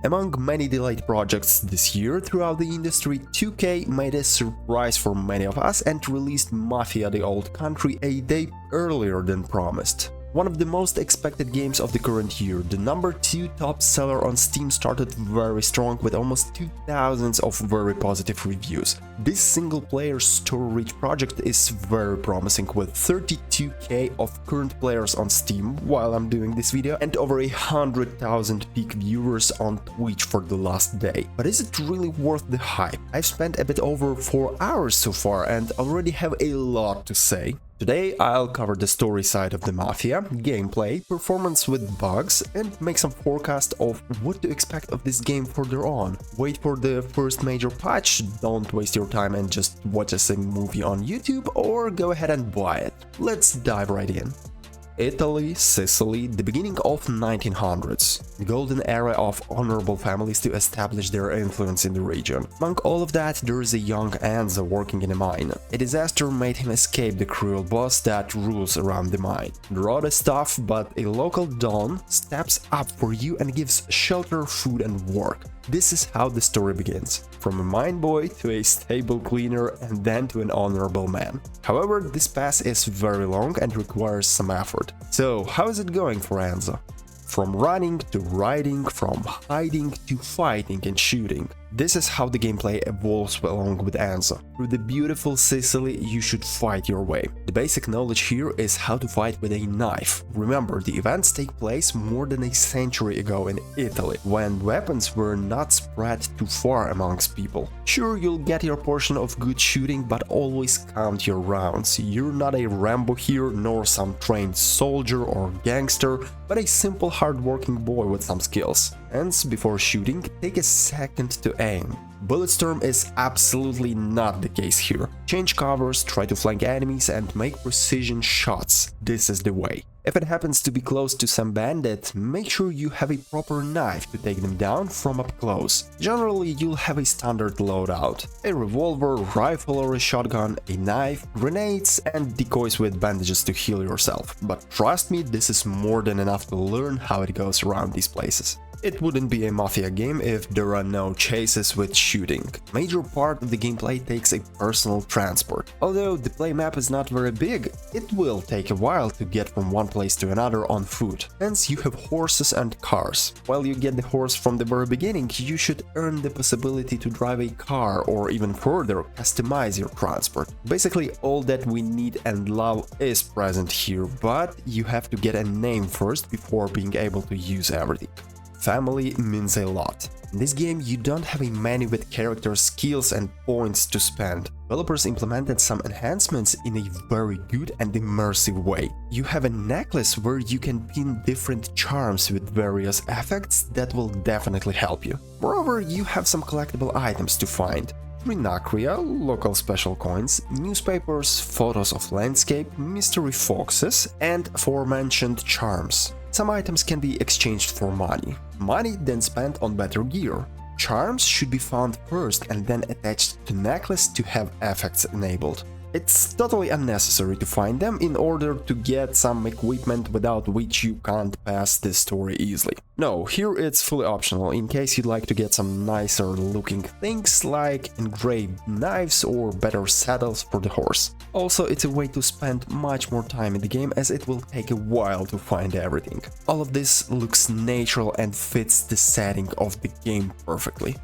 Among many delayed projects this year throughout the industry, 2K made a surprise for many of us and released Mafia: The Old Country a day earlier than promised. One of the most expected games of the current year, the #2 top seller on Steam started very strong with almost 2,000 of very positive reviews. This single-player story-rich project is very promising with 32k of current players on Steam while I'm doing this video and over 100,000 peak viewers on Twitch for the last day. But is it really worth the hype? I've spent a bit over 4 hours so far and already have a lot to say. Today I'll cover the story side of the Mafia, gameplay, performance with bugs, and make some forecast of what to expect of this game further on. Wait for the first major patch, don't waste your time and just watch a same movie on YouTube, or go ahead and buy it. Let's dive right in. Italy, Sicily, the beginning of 1900s, the golden era of honorable families to establish their influence in the region. Among all of that, there is a young Enzo working in a mine. A disaster made him escape the cruel boss that rules around the mine. Raw stuff, but a local don steps up for you and gives shelter, food and work. This is how the story begins, from a mine boy to a stable cleaner and then to an honorable man. However, this path is very long and requires some effort. So, how is it going for Enzo? From running to riding, from hiding to fighting and shooting. This is how the gameplay evolves along with Enzo. Through the beautiful Sicily, you should fight your way. The basic knowledge here is how to fight with a knife. Remember, the events take place more than a century ago in Italy, when weapons were not spread too far amongst people. Sure, you'll get your portion of good shooting, but always count your rounds. You're not a Rambo here, nor some trained soldier or gangster, but a simple hard-working boy with some skills. Hence, before shooting, take a second to aim. Bulletstorm is absolutely not the case here. Change covers, try to flank enemies and make precision shots. This is the way. If it happens to be close to some bandit, make sure you have a proper knife to take them down from up close. Generally, you'll have a standard loadout. A revolver, rifle or a shotgun, a knife, grenades and decoys with bandages to heal yourself. But trust me, this is more than enough to learn how it goes around these places. It wouldn't be a Mafia game if there are no chases with shooting. Major part of the gameplay takes a personal transport. Although the play map is not very big, it will take a while to get from one place to another on foot. Hence you have horses and cars. While you get the horse from the very beginning, you should earn the possibility to drive a car or even further customize your transport. Basically all that we need and love is present here, but you have to get a name first before being able to use everything. Family means a lot. In this game you don't have a menu with characters, skills and points to spend. Developers implemented some enhancements in a very good and immersive way. You have a necklace where you can pin different charms with various effects that will definitely help you. Moreover, you have some collectible items to find. Trinacria, local special coins, newspapers, photos of landscape, mystery foxes and aforementioned charms. Some items can be exchanged for money. Money then spent on better gear. Charms should be found first and then attached to necklace to have effects enabled. It's totally unnecessary to find them in order to get some equipment without which you can't pass this story easily. No, here it's fully optional in case you'd like to get some nicer looking things like engraved knives or better saddles for the horse. Also, it's a way to spend much more time in the game as it will take a while to find everything. All of this looks natural and fits the setting of the game perfectly.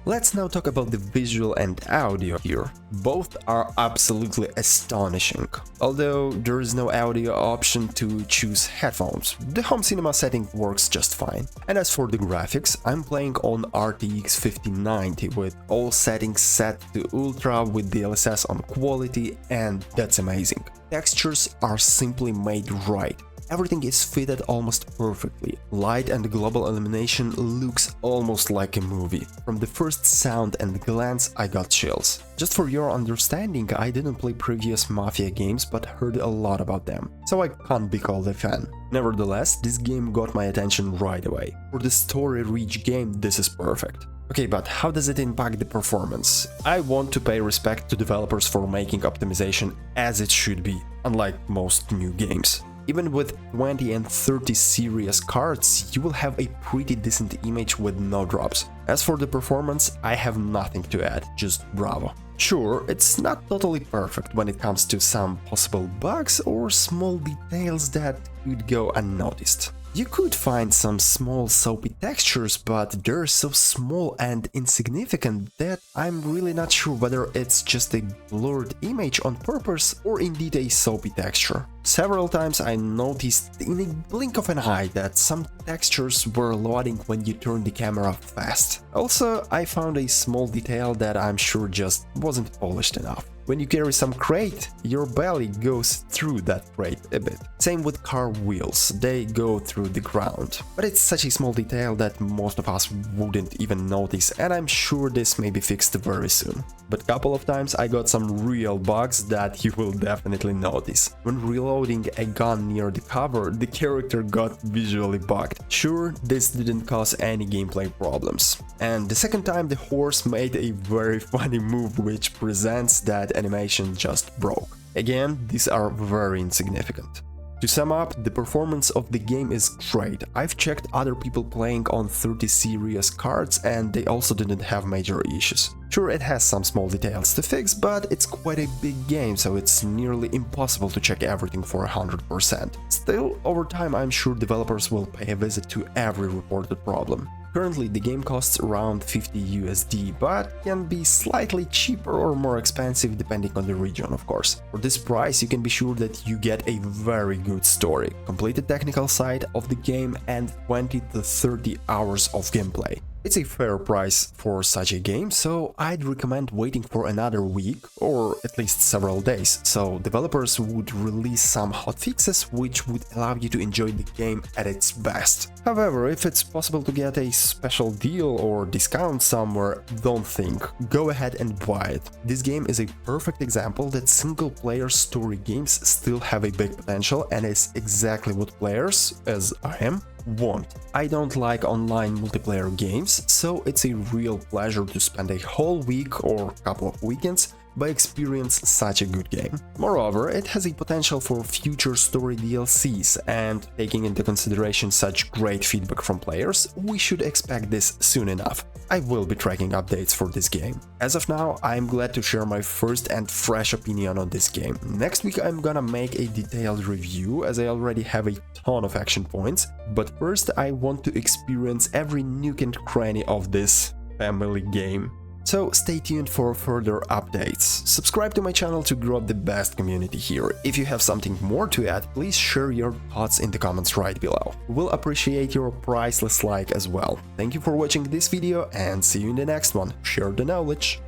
Let's now talk about the visual and audio here. Both are absolutely astonishing. Although there is no audio option to choose headphones, the home cinema setting works just fine. And as for the graphics, I'm playing on RTX5090 with all settings set to ultra with DLSS on quality, and that's amazing. Textures are simply made right. Everything is fitted almost perfectly. Light and global illumination looks almost like a movie. From the first sound and glance I got chills. Just for your understanding, I didn't play previous Mafia games but heard a lot about them, so I can't be called a fan. Nevertheless, this game got my attention right away. For the story-rich game, this is perfect. Okay, but how does it impact the performance? I want to pay respect to developers for making optimization as it should be, unlike most new games. Even with 20 and 30 series cards, you will have a pretty decent image with no drops. As for the performance, I have nothing to add, just bravo. Sure, it's not totally perfect when it comes to some possible bugs or small details that could go unnoticed. You could find some small soapy textures, but they're so small and insignificant that I'm really not sure whether it's just a blurred image on purpose or indeed a soapy texture. Several times I noticed in a blink of an eye that some textures were loading when you turn the camera fast. Also, I found a small detail that I'm sure just wasn't polished enough. When you carry some crate, your belly goes through that crate a bit. Same with car wheels, they go through the ground. But it's such a small detail that most of us wouldn't even notice, and I'm sure this may be fixed very soon. But a couple of times I got some real bugs that you will definitely notice. When reloading a gun near the cover, the character got visually bugged. Sure, this didn't cause any gameplay problems. And the second time the horse made a very funny move which presents that animation just broke. Again, these are very insignificant. To sum up, the performance of the game is great. I've checked other people playing on 30 series cards and they also didn't have major issues. Sure, it has some small details to fix, but it's quite a big game, so it's nearly impossible to check everything for 100%. Still, over time I'm sure developers will pay a visit to every reported problem. Currently the game costs around 50 USD, but can be slightly cheaper or more expensive depending on the region, of course. For this price you can be sure that you get a very good story, completed technical side of the game and 20 to 30 hours of gameplay. It's a fair price for such a game, so I'd recommend waiting for another week or at least several days, so developers would release some hotfixes which would allow you to enjoy the game at its best. However, if it's possible to get a special deal or discount somewhere, don't think, go ahead and buy it. This game is a perfect example that single-player story games still have a big potential and is exactly what players, as I am, want. I don't like online multiplayer games, so it's a real pleasure to spend a whole week or couple of weekends by experience such a good game. Moreover, it has a potential for future story DLCs, and taking into consideration such great feedback from players, we should expect this soon enough. I will be tracking updates for this game. As of now, I'm glad to share my first and fresh opinion on this game. Next week I'm gonna make a detailed review, as I already have a ton of action points, but first I want to experience every nook and cranny of this family game. So stay tuned for further updates. Subscribe to my channel to grow up the best community here. If you have something more to add, please share your thoughts in the comments right below. We'll appreciate your priceless like as well. Thank you for watching this video and see you in the next one. Share the knowledge.